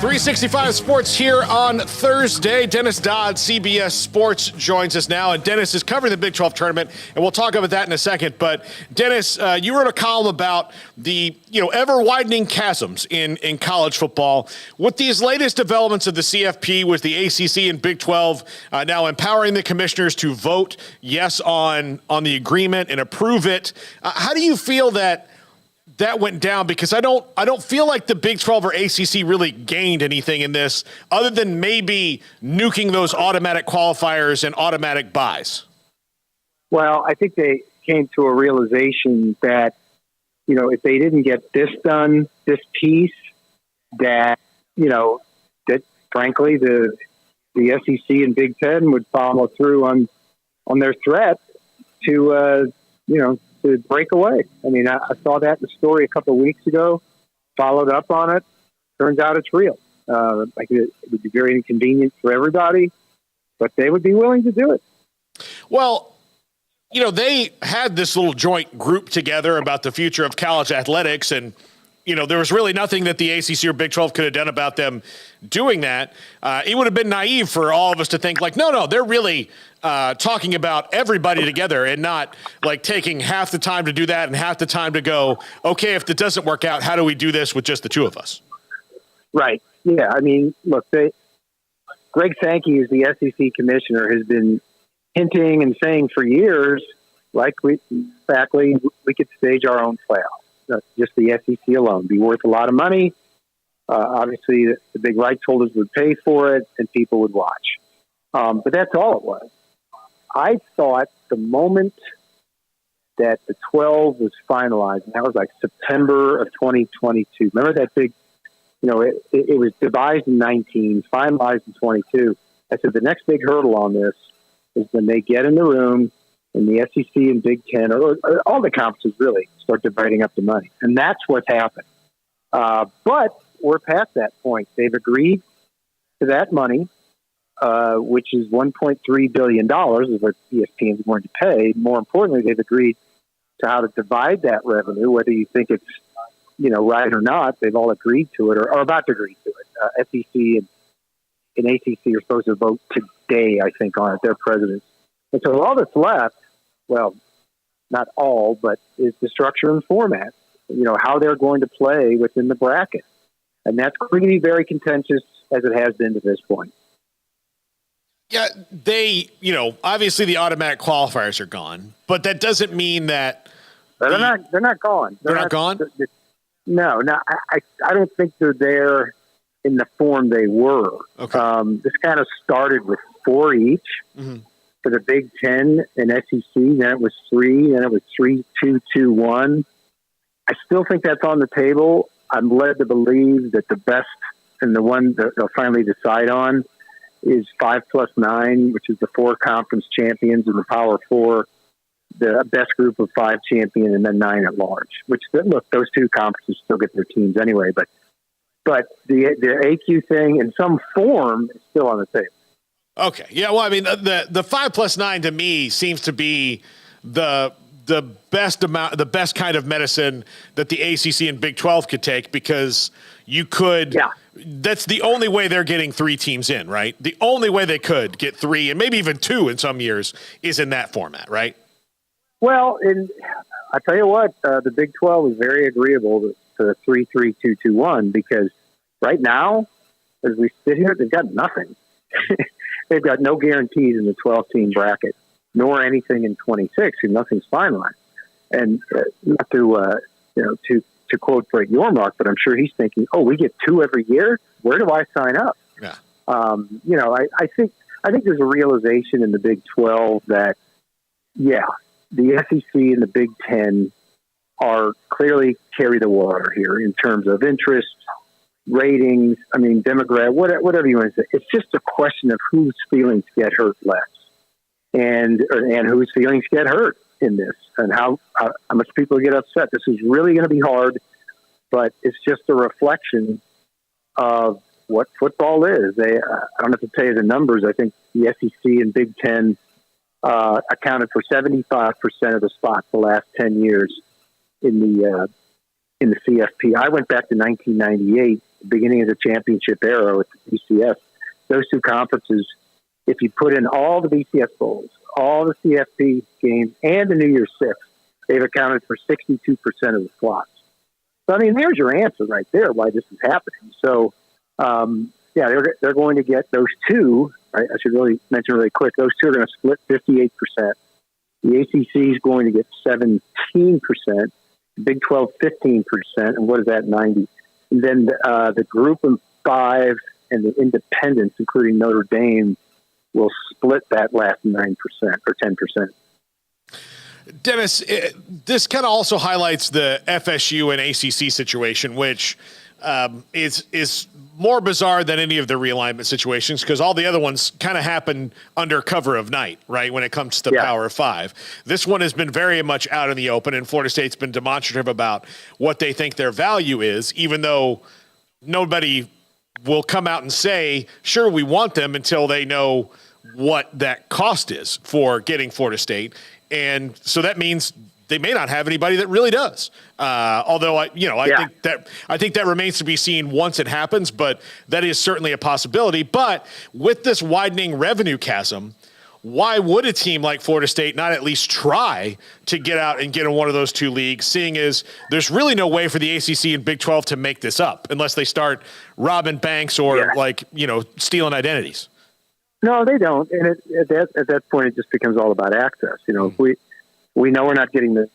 365 Sports here on Thursday. Dennis Dodd, CBS Sports, joins us now. And Dennis is covering the Big 12 tournament, and we'll talk about that in a second. But Dennis, you wrote a column about the ever-widening chasms in college football. With these latest developments of the CFP, with the ACC and Big 12 now empowering the commissioners to vote yes on the agreement and approve it, how do you feel that went down? Because I don't feel like the Big 12 or ACC really gained anything in this other than maybe nuking those automatic qualifiers and automatic buys. Well, I think they came to a realization that, if they didn't get this done, this piece, that frankly, the SEC and Big Ten would follow through on their threat to break away. I mean, I saw that in the story a couple of weeks ago, followed up on it. Turns out it's real. It would be very inconvenient for everybody, but they would be willing to do it. Well, they had this little joint group together about the future of college athletics, and there was really nothing that the ACC or Big 12 could have done about them doing that. It would have been naive for all of us to think no, they're really talking about everybody together and not like taking half the time to do that and half the time to go, okay, if it doesn't work out, how do we do this with just the two of us? Right. Yeah. I mean, look, Greg Sankey, as the SEC commissioner, has been hinting and saying for years, we could stage our own playoff. Just the SEC alone be worth a lot of money. Obviously, the big rights holders would pay for it, and people would watch. But that's all it was. I thought the moment that the 12 was finalized, and that was like September of 2022. Remember that big, it was devised in 19, finalized in 22. I said the next big hurdle on this is when they get in the room and the SEC and Big Ten, or all the conferences really, start dividing up the money. And that's what's happened. But we're past that point. They've agreed to that money, which is $1.3 billion is what ESPN is going to pay. More importantly, they've agreed to how to divide that revenue, whether you think it's right or not. They've all agreed to it or about to agree to it. SEC and ACC are supposed to vote today, I think, on it, their presidents. And so all that's left, well, not all, but is the structure and format, how they're going to play within the bracket. And that's going to be very contentious as it has been to this point. Yeah, they, obviously the automatic qualifiers are gone, but that doesn't mean that they're not gone. They're not gone? No, I don't think they're there in the form they were. Okay. This kind of started with 4 each for the Big Ten and SEC. Then it was 3. Then it was 3-2-2-1. I still think that's on the table. I'm led to believe that the best and the one that they'll finally decide on is 5+9, which is the 4 conference champions and the Power 4, the best group of 5 champion, and then 9 at large. Which, look, those 2 conferences still get their teams anyway, but the AQ thing in some form is still on the table. Okay. Yeah. Well, I mean, the 5+9 to me seems to be the best kind of medicine that the ACC and Big 12 could take, because you could. Yeah. That's the only way they're getting 3 teams in, right? The only way they could get 3 and maybe even 2 in some years is in that format, right? Well, and I tell you what, the Big 12 is very agreeable to 3-3-2-2-1, because right now, as we sit here, they've got nothing. They've got no guarantees in the 12-team bracket, nor anything in 26, and nothing's finalized. And not to quote Brett Yormark, but I'm sure he's thinking, "Oh, we get 2 every year. Where do I sign up?" Yeah. I think there's a realization in the Big 12 that, yeah, the SEC and the Big Ten are clearly carry the water here in terms of interest, ratings. I mean, demographic, whatever you want to say. It's just a question of whose feelings get hurt less, and whose feelings get hurt in this, and how much people get upset. This is really going to be hard, but it's just a reflection of what football is. I don't have to tell you the numbers. I think the SEC and Big Ten accounted for 75% of the spots the last 10 years in the CFP. I went back to 1998 the beginning of the championship era with the BCS. Those two conferences, if you put in all the BCS bowls, all the CFP games, and the New Year's Six, they've accounted for 62% of the slots. So, I mean, there's your answer right there why this is happening. So, they're going to get those two. I should really mention really quick, those two are going to split 58%. The ACC is going to get 17%, the Big 12 15%, and what is that, 90? And then the Group of Five and the independents, including Notre Dame, will split that last 9% or 10%. Dennis, this kind of also highlights the FSU and ACC situation, which is more bizarre than any of the realignment situations because all the other ones kind of happen under cover of night, right, when it comes to the Power of Five. This one has been very much out in the open, and Florida State's been demonstrative about what they think their value is, even though nobody will come out and say, sure, we want them until they know what that cost is for getting Florida State. And so that means they may not have anybody that really does. Although I think that remains to be seen once it happens, but that is certainly a possibility. But with this widening revenue chasm, why would a team like Florida State not at least try to get out and get in one of those two leagues, seeing as there's really no way for the ACC and Big 12 to make this up unless they start robbing banks or stealing identities? No, they don't. And at that point, it just becomes all about access. If we know we're not getting the,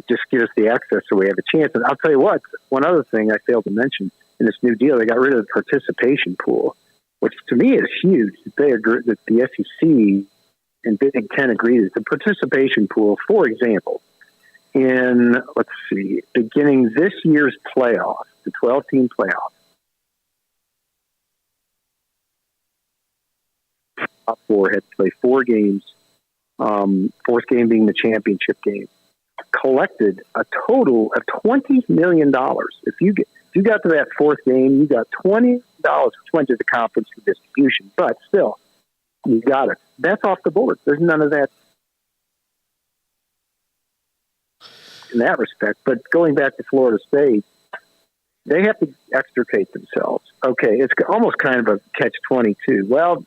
just give us the access so we have a chance. And I'll tell you what, one other thing I failed to mention in this new deal, they got rid of the participation pool, which to me is huge. They agree that the SEC and Big Ten agreed that the participation pool, for example, in, beginning this year's playoff, the 12-team playoff, top four had to play 4 games, fourth game being the championship game, collected a total of $20 million. If you got to that fourth game, you got $20 million, which went to the conference for distribution. But still, you got it. That's off the board. There's none of that in that respect. But going back to Florida State, they have to extricate themselves. Okay, it's almost kind of a catch-22. Well,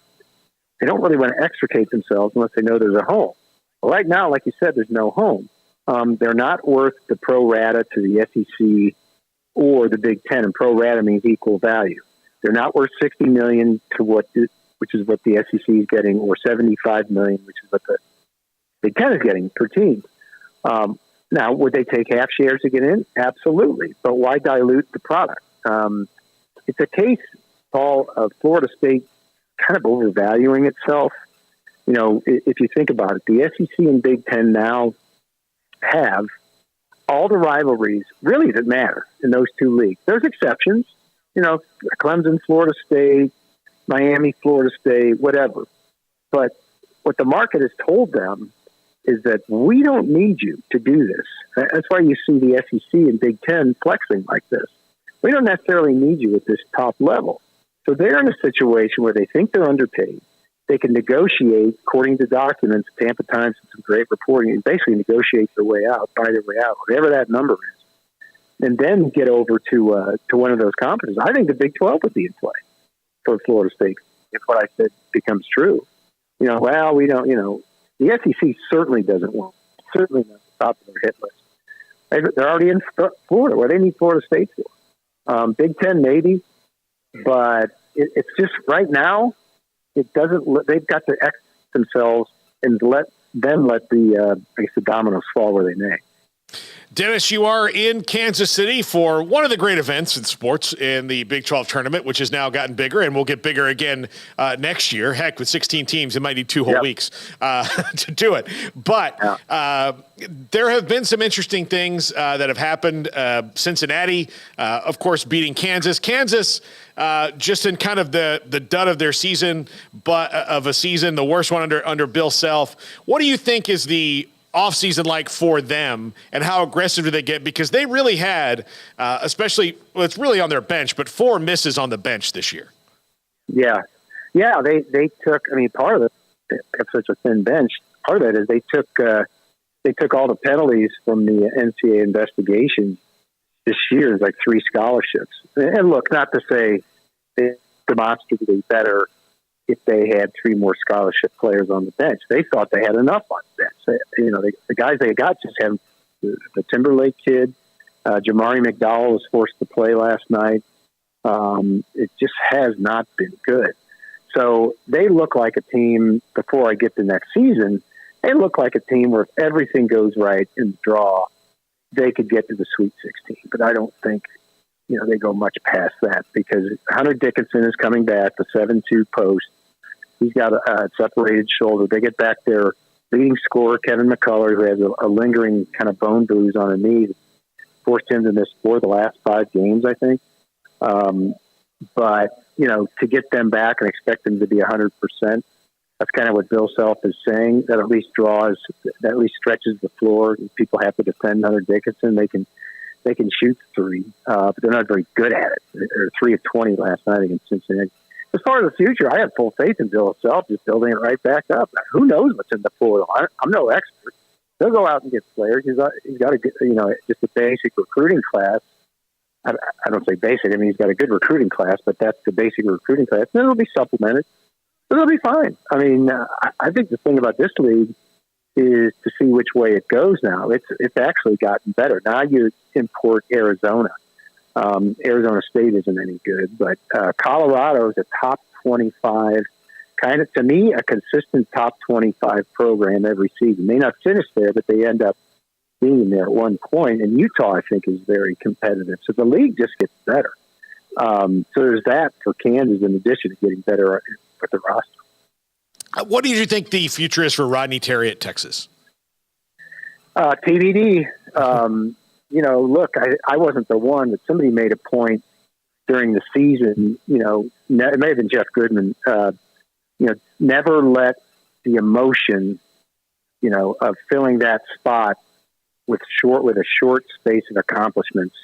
they don't really want to extricate themselves unless they know there's a home. Well, right now, like you said, there's no home. They're not worth the pro rata to the SEC or the Big Ten, and pro rata means equal value. They're not worth $60 million which is what the SEC is getting, or $75 million, which is what the Big Ten is getting per team. Now, would they take half shares to get in? Absolutely, but why dilute the product? It's a case, Paul, of Florida State kind of overvaluing itself. If you think about it, the SEC and Big Ten now have all the rivalries really that matter in those two leagues. There's exceptions, Clemson, Florida State, Miami, Florida State, whatever. But what the market has told them is that we don't need you to do this. That's why you see the SEC and Big Ten flexing like this. We don't necessarily need you at this top level. So they're in a situation where they think they're underpaid. They can negotiate, according to documents, Tampa Times and some great reporting, and basically negotiate their way out, buy their way out, whatever that number is, and then get over to one of those conferences. I think the Big 12 would be in play for Florida State if what I said becomes true. We don't, the SEC certainly doesn't want, certainly not the top of their hit list. They're already in Florida. What do they need Florida State for? Big Ten, maybe. But it's just right now, it doesn't. They've got to exit themselves and let the dominoes fall where they may. Dennis, you are in Kansas City for one of the great events in sports in the Big 12 tournament, which has now gotten bigger and will get bigger again next year. Heck, with 16 teams, it might need 2 whole weeks to do it. But there have been some interesting things that have happened. Cincinnati, of course, beating Kansas. Kansas, just in kind of the dud of their season, but of a season, the worst one under Bill Self. What do you think is the offseason like for them, and how aggressive do they get? Because they really had, it's really on their bench, but 4 misses on the bench this year. Yeah, they took. Part of it, they have such a thin bench. Part of it is they took all the penalties from the NCAA investigation this year is like 3 scholarships. And look, not to say they're demonstrably better if they had 3 more scholarship players on the bench. They thought they had enough on the bench. The guys they got just have the Timberlake kid. Jamari McDowell was forced to play last night. It just has not been good. So they look like a team, before I get to next season, they look like a team where if everything goes right in the draw, they could get to the Sweet 16. But I don't think, they go much past that, because Hunter Dickinson is coming back, the 7-2 post. He's got a separated shoulder. They get back their leading scorer, Kevin McCullough, who has a lingering kind of bone bruise on a knee, forced him to miss 4 of the last 5 games, I think. But, to get them back and expect them to be 100%, that's kind of what Bill Self is saying. That at least stretches the floor. People have to defend Hunter Dickinson. They can shoot 3, but they're not very good at it. They're 3 of 20 last night against Cincinnati. As far as the future, I have full faith in Bill Self just building it right back up. Who knows what's in the portal? I'm no expert. He'll go out and get players. He's got a good, just a basic recruiting class. I don't say basic. I mean, he's got a good recruiting class, but that's the basic recruiting class. Then it'll be supplemented. But it'll be fine. I mean, I think the thing about this league is to see which way it goes now. It's actually gotten better. Now you import Arizona. Arizona State isn't any good, but Colorado is a top 25, kind of, to me, a consistent top 25 program every season. May not finish there, but they end up being there at one point. And Utah, I think, is very competitive. So the league just gets better. So there's that for Kansas, in addition to getting better with the roster. What do you think the future is for Rodney Terry at Texas? TBD. Look, I wasn't the one, but somebody made a point during the season, it may have been Jeff Goodman, never let the emotion, of filling that spot with a short space of accomplishments,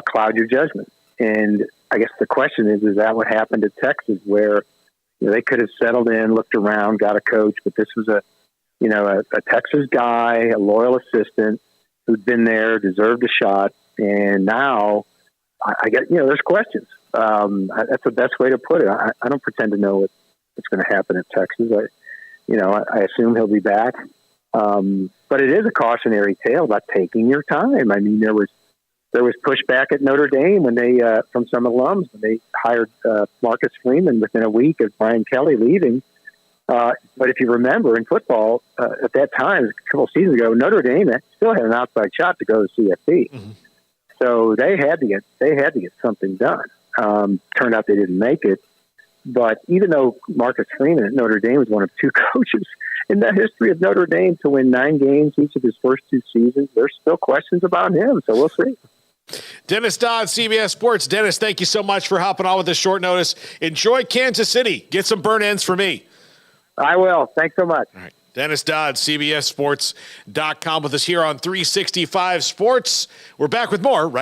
cloud your judgment. And I guess the question is that what happened at Texas, where they could have settled in, looked around, got a coach, but this was a Texas guy, a loyal assistant who'd been there, deserved a shot. And now I get, there's questions. That's the best way to put it. I don't pretend to know what's going to happen at Texas. I assume he'll be back. But it is a cautionary tale about taking your time. I mean, there was pushback at Notre Dame when they, from some alums, when they hired Marcus Freeman within a week of Brian Kelly leaving. But if you remember in football, at that time, a couple of seasons ago, Notre Dame still had an outside shot to go to CFP. Mm-hmm. So they had to get something done. Turned out they didn't make it. But even though Marcus Freeman at Notre Dame was one of 2 coaches in the history of Notre Dame to win 9 games each of his first 2 seasons, there's still questions about him. So we'll see. Dennis Dodd, CBS Sports. Dennis, thank you so much for hopping on with this short notice. Enjoy Kansas City. Get some burn ends for me. I will. Thanks so much. All right. Dennis Dodd, CBSSports.com with us here on 365 Sports. We're back with more right